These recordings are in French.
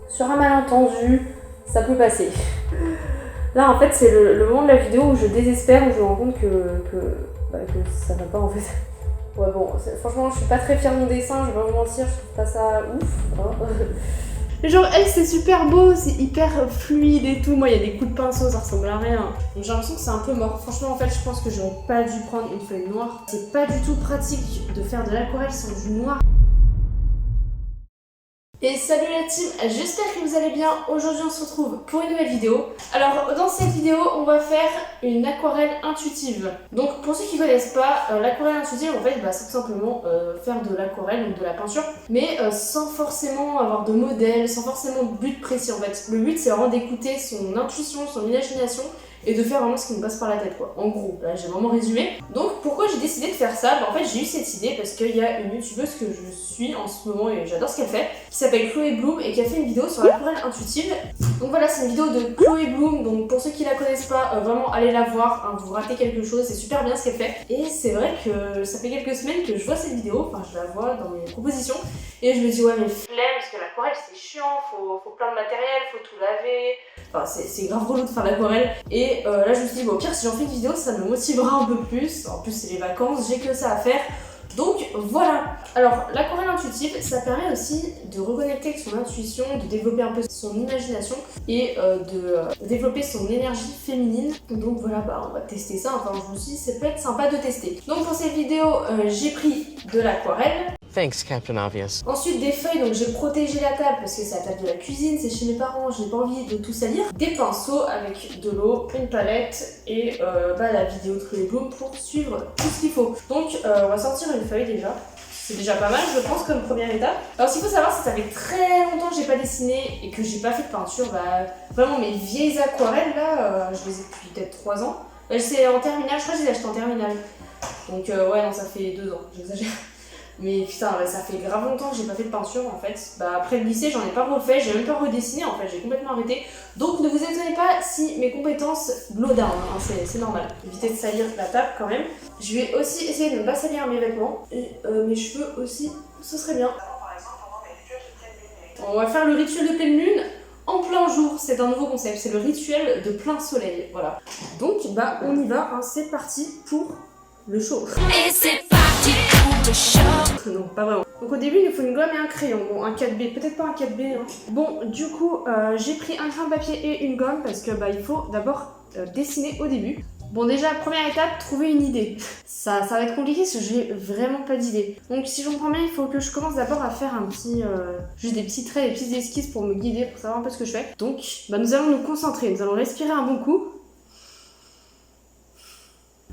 Sur un malentendu, ça peut passer. Là, en fait, c'est le moment de la vidéo où je désespère, où je me rends compte que ça va pas en fait. Ouais, bon, franchement, je suis pas très fière de mon dessin, je vais pas vous mentir, je trouve pas ça ouf. Hein. Mais genre, elle, c'est super beau, c'est hyper fluide et tout. Moi, il y a des coups de pinceau, ça ressemble à rien. Donc, j'ai l'impression que c'est un peu mort. Franchement, en fait, je pense que j'aurais pas dû prendre une feuille noire. C'est pas du tout pratique de faire de l'aquarelle sans du noir. Et salut la team, j'espère que vous allez bien. Aujourd'hui on se retrouve pour une nouvelle vidéo. Alors dans cette vidéo on va faire une aquarelle intuitive. Donc pour ceux qui connaissent pas, l'aquarelle intuitive en fait c'est tout simplement faire de l'aquarelle, donc de la peinture, mais sans forcément avoir de modèle, sans forcément de but précis en fait. Le but c'est vraiment d'écouter son intuition, son imagination et de faire vraiment ce qui me passe par la tête quoi. En gros, là j'ai vraiment résumé. Donc pourquoi j'ai décidé de faire ça? En fait j'ai eu cette idée parce qu'il y a une youtubeuse que je suis en ce moment et j'adore ce qu'elle fait, qui s'appelle Chloé Bloom et qui a fait une vidéo sur l'aquarelle intuitive. Donc voilà, c'est une vidéo de Chloé Bloom, donc pour ceux qui la connaissent pas, vraiment allez la voir, hein, vous ratez quelque chose, c'est super bien ce qu'elle fait. Et c'est vrai que ça fait quelques semaines que je vois cette vidéo, enfin je la vois dans mes propositions, et je me dis ouais mais flemme parce que l'aquarelle c'est chiant, faut plein de matériel, faut tout laver, enfin c'est grave relou de faire l'aquarelle. Et là je me suis dit bon, au pire si j'en fais une vidéo ça me motivera un peu plus, en plus c'est les vacances, j'ai que ça à faire. Donc voilà. Alors l'aquarelle intuitive, ça permet aussi de reconnecter avec son intuition, de développer un peu son imagination et de développer son énergie féminine. Donc voilà, on va tester ça. Enfin je me suis dit c'est peut-être sympa de tester. Donc pour cette vidéo, j'ai pris de l'aquarelle. Thanks, Captain Obvious. Ensuite des feuilles, donc j'ai protégé la table parce que c'est la table de la cuisine, c'est chez mes parents, j'ai pas envie de tout salir. Des pinceaux avec de l'eau, une palette et la vidéo de Chloé Bloom pour suivre tout ce qu'il faut. Donc on va sortir une feuille déjà. C'est déjà pas mal, je pense, comme première étape. Alors, ce qu'il faut savoir, c'est que ça fait très longtemps que j'ai pas dessiné et que j'ai pas fait de peinture. Vraiment, mes vieilles aquarelles, là, je les ai depuis peut-être 3 ans. C'est en terminale, je crois que je les ai achetées en terminale. Donc, ouais, non, ça fait 2 ans, j'exagère. Mais putain, ça fait grave longtemps que j'ai pas fait de peinture en fait. Après le lycée, j'en ai pas refait, j'ai même pas redessiné en fait, j'ai complètement arrêté. Donc ne vous étonnez pas si mes compétences glow down, hein, c'est normal. Évitez de salir la table quand même. Je vais aussi essayer de ne pas salir mes vêtements et mes cheveux aussi, ce serait bien. On va faire le rituel de pleine lune en plein jour, c'est un nouveau concept, c'est le rituel de plein soleil, voilà. Donc on y va, hein, c'est parti pour le show. Et c'est parti pour le show. Non, pas vraiment. Donc au début il nous faut une gomme et un crayon, bon un 4B, peut-être pas un 4B. Hein. Bon du coup j'ai pris un crayon de papier et une gomme parce que il faut d'abord dessiner au début. Bon déjà première étape, trouver une idée. Ça va être compliqué parce que j'ai vraiment pas d'idée. Donc si je comprends bien il faut que je commence d'abord à faire un petit, juste des petits traits, des petites esquisses pour me guider, pour savoir un peu ce que je fais. Donc nous allons nous concentrer, nous allons respirer un bon coup.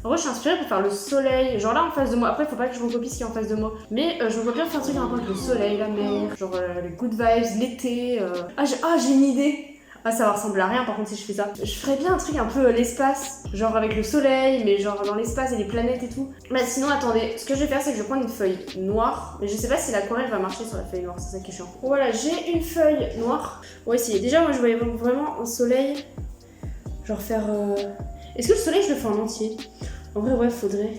En vrai, je suis inspirée pour faire le soleil, genre là en face de moi. Après, faut pas que je me copie ce qui est en face de moi. Mais je me vois bien faire un truc en rapport avec le soleil, la mer, genre les good vibes, l'été. J'ai une idée. Ah, ça va ressembler à rien par contre si je fais ça. Je ferais bien un truc un peu l'espace, genre avec le soleil, mais genre dans l'espace et les planètes et tout. Sinon, attendez, ce que je vais faire, c'est que je vais prendre une feuille noire. Mais je sais pas si l'aquarelle va marcher sur la feuille noire, c'est ça qui est chiant. Voilà, j'ai une feuille noire. On va essayer. Déjà, moi je voyais vraiment un soleil, genre faire. Est-ce que le soleil, je le fais en entier? En vrai, ouais, faudrait.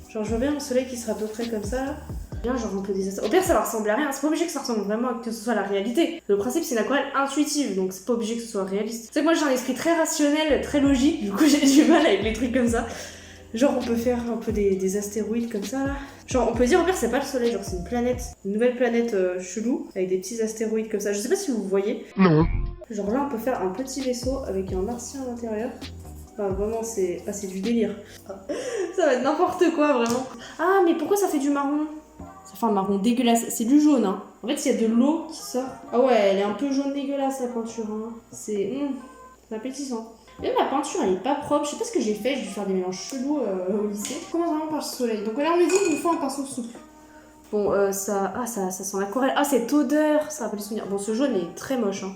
Genre, je vois bien le soleil qui sera à peu près comme ça. Bien, genre un peu des. Au pire, ça va ressembler à rien. C'est pas obligé que ça ressemble vraiment, que ce soit la réalité. Le principe, c'est une aquarelle intuitive, donc c'est pas obligé que ce soit réaliste. C'est que moi, j'ai un esprit très rationnel, très logique. Du coup, j'ai du mal avec les trucs comme ça. Genre, on peut faire un peu des astéroïdes comme ça, là. Genre, on peut dire, au pire, c'est pas le soleil, genre, c'est une planète. Une nouvelle planète chelou, avec des petits astéroïdes comme ça. Je sais pas si vous voyez. Non. Genre là, on peut faire un petit vaisseau avec un martien à l'intérieur. Enfin, vraiment, c'est du délire. Ça va être n'importe quoi, vraiment. Ah, mais pourquoi ça fait du marron? Ça fait un marron dégueulasse. C'est du jaune, hein. En fait, il y a de l'eau qui sort. Ah ouais, elle est un peu jaune dégueulasse, la peinture. Hein. C'est appétissant. Même la peinture, elle est pas propre. Je sais pas ce que j'ai fait. J'ai dû faire des mélanges chelous au lycée. Je commence vraiment par le soleil. Donc là, on me dit qu'il nous faut un pinceau souple. Bon, ça sent l'aquarelle. Ah, cette odeur, ça rappelle les souvenirs. Bon, ce jaune est très moche, hein.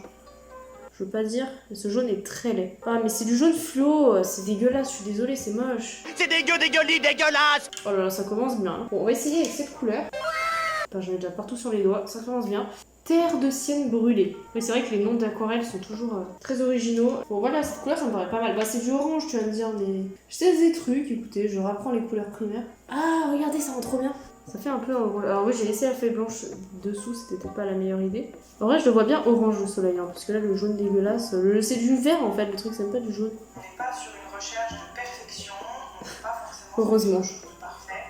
Je veux pas dire, mais ce jaune est très laid. Ah, mais c'est du jaune fluo, c'est dégueulasse, je suis désolée, c'est moche. C'est dégueulasse. Oh là là, ça commence bien. Bon, on va essayer avec cette couleur. Enfin, j'en ai déjà partout sur les doigts, ça commence bien. Terre de sienne brûlée. Mais c'est vrai que les noms d'aquarelles sont toujours très originaux. Bon, voilà, cette couleur, ça me paraît pas mal. C'est du orange, tu vas me dire, mais je sais des trucs, écoutez, je rapprends les couleurs primaires. Ah, regardez, ça rend trop bien. Ça fait un peu un rouge. Alors oui, j'ai laissé la feuille blanche dessous, c'était peut-être pas la meilleure idée. En vrai, je le vois bien orange le soleil, hein, parce que là, le jaune dégueulasse, c'est du vert en fait, le truc, c'est même pas du jaune. On n'est pas sur une recherche de perfection, on n'est pas forcément Heureusement. sur quelque chose de parfait.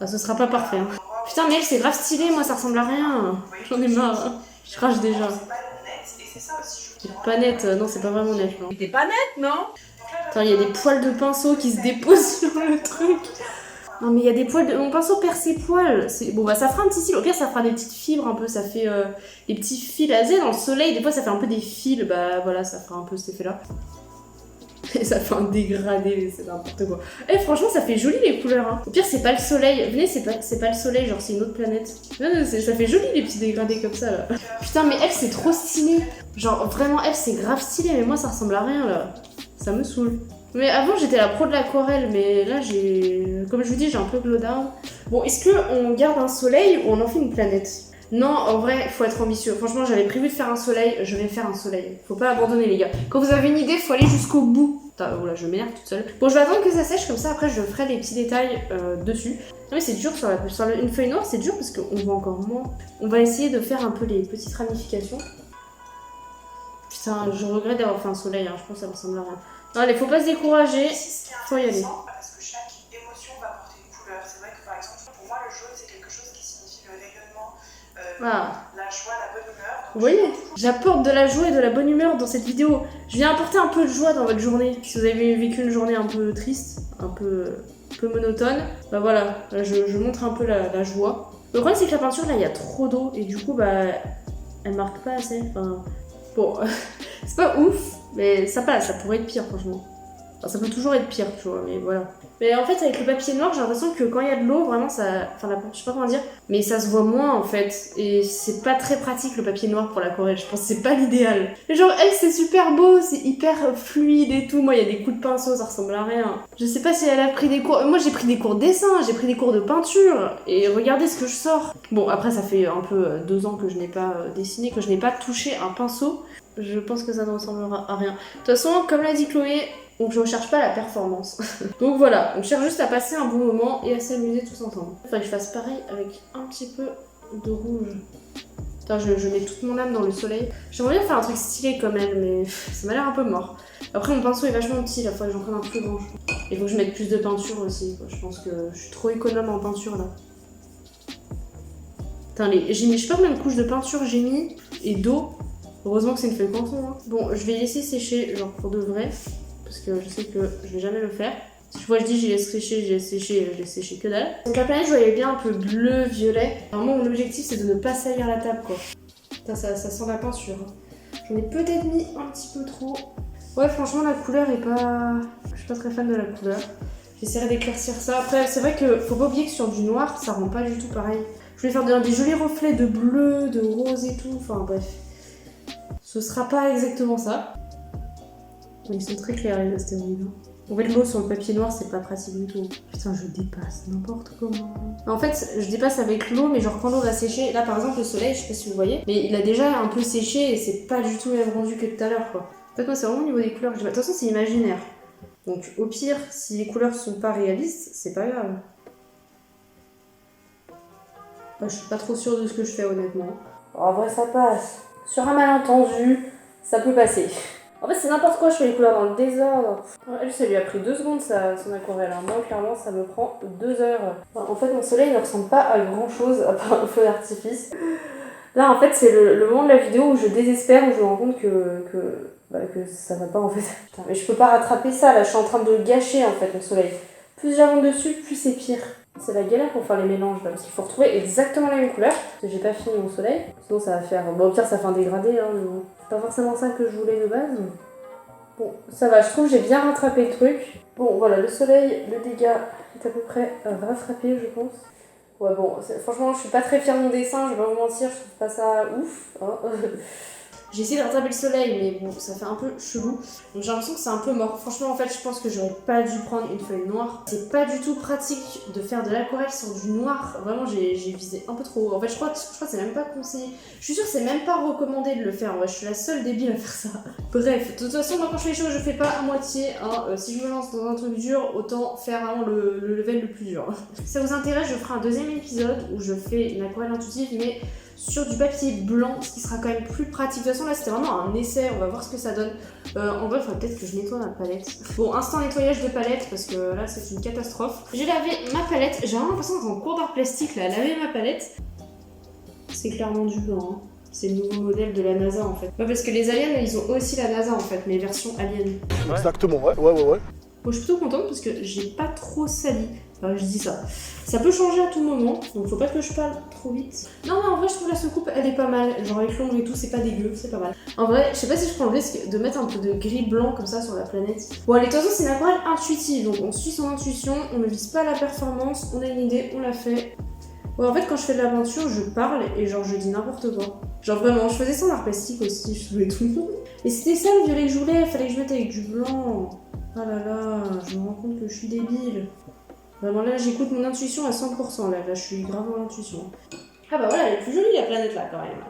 Ah, ce sera pas parfait. Hein. Putain, mais elle, c'est grave stylé, moi, ça ressemble à rien. J'en ai marre. Hein. Je crache déjà. C'est pas net, et c'est ça aussi, je C'est pas net, non, c'est pas vraiment net. Non. T'es pas nette, non? Attends, il y a des poils de pinceau qui se déposent sur le truc. Non, mais il y a des poils de. Mon pinceau perd ses poils. Bon, bah, ça fera un petit style. Au pire, ça fera des petites fibres un peu. Ça fait des petits fils laser dans le soleil. Des fois, ça fait un peu des fils. Bah, voilà, ça fera un peu cet effet-là. Et ça fait un dégradé, mais c'est n'importe quoi. Eh, franchement, ça fait joli les couleurs. Hein. Au pire, c'est pas le soleil. Venez, c'est pas le soleil, genre, c'est une autre planète. Non, ça fait joli les petits dégradés comme ça, là. Putain, mais elle, c'est trop stylé. Genre, vraiment, elle, c'est grave stylé, mais moi, ça ressemble à rien, là. Ça me saoule. Mais avant, j'étais la pro de l'aquarelle, mais là, comme je vous dis, j'ai un peu glow down. Bon, est-ce qu'on garde un soleil ou on en fait une planète? Non, en vrai, faut être ambitieux. Franchement, j'avais prévu de faire un soleil, je vais faire un soleil. Faut pas abandonner, les gars. Quand vous avez une idée, faut aller jusqu'au bout. Oh là, je m'énerve toute seule. Bon, je vais attendre que ça sèche, comme ça, après, je ferai des petits détails dessus. Non, mais c'est dur sur une feuille noire, c'est dur parce qu'on voit encore moins. On va essayer de faire un peu les petites ramifications. Putain, je regrette d'avoir fait un soleil, hein. Je pense que ça ressemble à rien. Non, allez, faut pas se décourager, faut y aller. Parce que chaque émotion va porter une couleur. C'est vrai que par exemple, pour moi, le jaune, c'est quelque chose qui signifie le rayonnement, la joie, la bonne humeur. Donc, vous voyez, j'apporte de la joie et de la bonne humeur dans cette vidéo. Je viens apporter un peu de joie dans votre journée. Si vous avez vécu une journée un peu triste, un peu monotone, bah voilà, là, je montre un peu la joie. Le problème, c'est que la peinture, là, il y a trop d'eau et du coup, bah, elle marque pas assez. Enfin, bon, c'est pas ouf, mais ça passe, ça pourrait être pire, franchement. Enfin, ça peut toujours être pire, tu vois, mais voilà. Mais en fait, avec le papier noir, j'ai l'impression que quand il y a de l'eau, vraiment, ça. Enfin, je sais pas comment dire, mais ça se voit moins en fait. Et c'est pas très pratique le papier noir pour l'aquarelle, je pense que c'est pas l'idéal. Mais genre, elle, c'est super beau, c'est hyper fluide et tout. Moi, il y a des coups de pinceau, ça ressemble à rien. Je sais pas si elle a pris des cours. Moi, j'ai pris des cours de dessin, j'ai pris des cours de peinture. Et regardez ce que je sors. Bon, après, ça fait un peu 2 ans que je n'ai pas dessiné, que je n'ai pas touché un pinceau. Je pense que ça ne ressemblera à rien. De toute façon, comme l'a dit Chloé, donc je recherche pas la performance. Donc voilà, on cherche juste à passer un bon moment et à s'amuser tous ensemble. Il faudrait que je fasse pareil avec un petit peu de rouge. Putain, je mets toute mon âme dans le soleil. J'aimerais bien faire un truc stylé comme elle, mais ça m'a l'air un peu mort. Après, mon pinceau est vachement petit, là, faudrait que j'en prenne un plus grand. Il faut que je mette plus de peinture aussi, quoi. Je pense que je suis trop économe en peinture, là. Putain, j'ai mis, je sais pas combien de couches de peinture j'ai mis, et d'eau. Heureusement que c'est une feuille canson, hein. Bon, je vais laisser sécher, genre pour de vrai. Parce que je sais que je vais jamais le faire. Si je dis j'y laisse sécher, je laisse sécher que dalle. Donc la planète, je voyais bien un peu bleu, violet. Vraiment, mon objectif, c'est de ne pas salir la table, quoi. Putain, ça sent la peinture. J'en ai peut-être mis un petit peu trop. Ouais, franchement, la couleur est pas... Je suis pas très fan de la couleur. J'essaierai d'éclaircir ça. Après, c'est vrai que faut pas oublier que sur du noir, ça rend pas du tout pareil. Je voulais faire des jolis reflets de bleu, de rose et tout. Enfin, bref. Ce sera pas exactement ça. Ils sont très clairs les astéroïdes. En fait, l'eau sur le papier noir, c'est pas pratique du tout. Putain, je dépasse n'importe comment. En fait, je dépasse avec l'eau, mais genre quand l'eau va sécher, là par exemple, le soleil, je sais pas si vous voyez, mais il a déjà un peu séché et c'est pas du tout le même rendu que tout à l'heure, quoi. En fait, moi, c'est vraiment au niveau des couleurs que je... De toute façon, c'est imaginaire. Donc, au pire, si les couleurs sont pas réalistes, c'est pas grave. Moi, je suis pas trop sûre de ce que je fais, honnêtement. En vrai, ça passe. Sur un malentendu, ça peut passer. En fait, c'est n'importe quoi, je fais les couleurs dans le désordre. Elle, ça lui a pris 2 secondes, son aquarelle. Moi, clairement, ça me prend 2 heures. En fait, mon soleil ne ressemble pas à grand chose, à part un feu d'artifice. Là, en fait, c'est le moment de la vidéo où je désespère, où je me rends compte que ça va pas, en fait. Putain, mais je peux pas rattraper ça, là, je suis en train de le gâcher, en fait, mon soleil. Plus j'avance dessus, plus c'est pire. C'est la galère pour faire les mélanges, là, parce qu'il faut retrouver exactement la même couleur. Parce que j'ai pas fini mon soleil, sinon ça va faire... Bon, au pire, ça fait un dégradé, hein, mais bon. C'est pas forcément ça que je voulais de base. Bon, ça va, je trouve que j'ai bien rattrapé le truc. Bon, voilà, le soleil, le dégât est à peu près rattrapé, je pense. Ouais, bon, franchement, je suis pas très fière de mon dessin, je vais pas vous mentir, je trouve pas ça ouf. Hein. J'ai essayé de rattraper le soleil, mais bon, ça fait un peu chelou. Donc j'ai l'impression que c'est un peu mort. Franchement, en fait, je pense que j'aurais pas dû prendre une feuille noire. C'est pas du tout pratique de faire de l'aquarelle sur du noir. Vraiment, j'ai visé un peu trop haut. En fait, je crois que c'est même pas conseillé. Je suis sûre que c'est même pas recommandé de le faire. En vrai, je suis la seule débile à faire ça. Bref, de toute façon, moi quand je fais les choses, je fais pas à moitié. Hein. Si je me lance dans un truc dur, autant faire vraiment le level le plus dur. Si ça vous intéresse, je ferai un deuxième épisode où je fais une aquarelle intuitive, mais sur du papier blanc, ce qui sera quand même plus pratique. De toute façon, là, c'était vraiment un essai. On va voir ce que ça donne. En vrai, il faudrait peut-être que je nettoie ma palette. Bon, instant nettoyage de palette, parce que là, c'est une catastrophe. J'ai lavé ma palette. J'ai vraiment l'impression d'être en cours d'art plastique, là, à laver ma palette. C'est clairement du blanc, hein. C'est le nouveau modèle de la NASA, en fait. Ouais, parce que les aliens, ils ont aussi la NASA, en fait, mais version alien. Exactement, ouais. Bon, je suis plutôt contente parce que j'ai pas trop sali. Enfin, je dis ça. Ça peut changer à tout moment, donc faut pas que je parle trop vite. Non, mais en vrai, je trouve la soucoupe, elle est pas mal. Genre avec l'ombre et tout, c'est pas dégueu, c'est pas mal. En vrai, je sais pas si je prends le risque de mettre un peu de gris blanc comme ça sur la planète. Bon, allez, de toute façon, c'est une aquarelle intuitive, donc on suit son intuition, on ne vise pas la performance, on a une idée, on la fait. Ouais, en fait, quand je fais de la peinture, je parle et genre je dis n'importe quoi. Genre vraiment, je faisais ça en art plastique aussi, je voulais tout. Et c'était ça le violet que je voulais, fallait que je mette avec du blanc. Oh là là, je me rends compte que je suis débile. Vraiment là, j'écoute mon intuition à 100%, là je suis grave dans l'intuition. Ah bah voilà, elle est plus jolie la planète là quand même.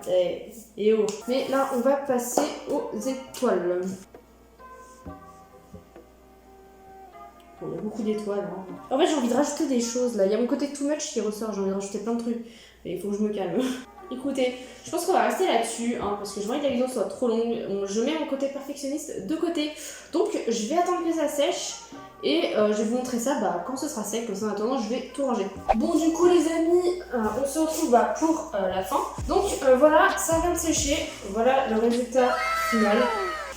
Et oh. Mais là, on va passer aux étoiles. Bon, il y a beaucoup d'étoiles. Hein. En fait, j'ai envie de rajouter des choses là. Il y a mon côté too much qui ressort, j'ai envie de rajouter plein de trucs. Mais il faut que je me calme. Écoutez, je pense qu'on va rester là-dessus, hein, parce que je veux que la vidéo soit trop longue. Je mets mon côté perfectionniste de côté. Donc je vais attendre que ça sèche. Et je vais vous montrer ça quand ce sera sec, comme ça en attendant je vais tout ranger. Bon du coup les amis, on se retrouve pour la fin. Donc voilà, ça vient de sécher, voilà le résultat final.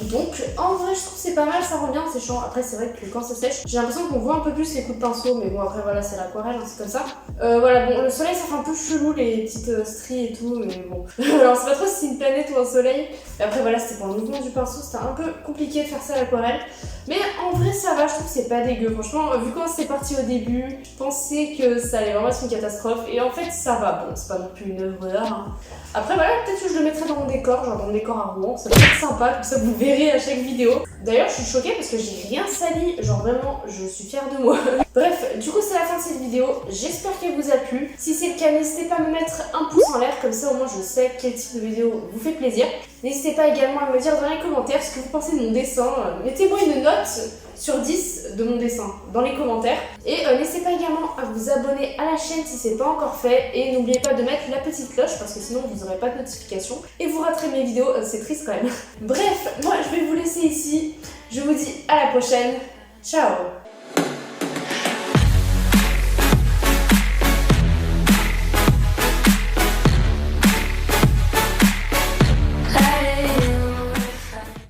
Donc en vrai je trouve que c'est pas mal, ça rend bien, c'est chiant. Après c'est vrai que quand ça sèche, j'ai l'impression qu'on voit un peu plus les coups de pinceau, mais bon après voilà c'est l'aquarelle, hein, c'est comme ça. Voilà, bon le soleil ça fait un peu chelou les petites stries et tout, mais bon. Alors c'est pas trop si c'est une planète ou un soleil. Et après voilà, c'était pour le mouvement du pinceau, c'était un peu compliqué de faire ça à l'aquarelle. Mais en vrai ça va, je trouve que c'est pas dégueu. Franchement, vu comment c'était parti au début, je pensais que ça allait vraiment être une catastrophe. Et en fait ça va, bon c'est pas non plus une œuvre d'art. Hein. Après voilà, peut-être que je le mettrai dans mon décor, genre dans mon décor à Rouen, ça peut être sympa, comme ça vous verrez à chaque vidéo. D'ailleurs je suis choquée parce que j'ai rien sali, genre vraiment je suis fière de moi. Bref, du coup c'est la fin de cette vidéo, j'espère qu'elle vous a plu. Si c'est le cas, n'hésitez pas à me mettre un pouce en l'air, comme ça au moins je sais quel type de vidéo vous fait plaisir. N'hésitez pas également à me dire dans les commentaires ce que vous pensez de mon dessin. Mettez-moi une note sur 10 de mon dessin dans les commentaires. Et n'hésitez pas également à vous abonner à la chaîne si c'est pas encore fait. Et n'oubliez pas de mettre la petite cloche parce que sinon vous n'aurez pas de notification. Et vous raterez mes vidéos, c'est triste quand même. Bref, moi je vais vous laisser ici. Je vous dis à la prochaine. Ciao!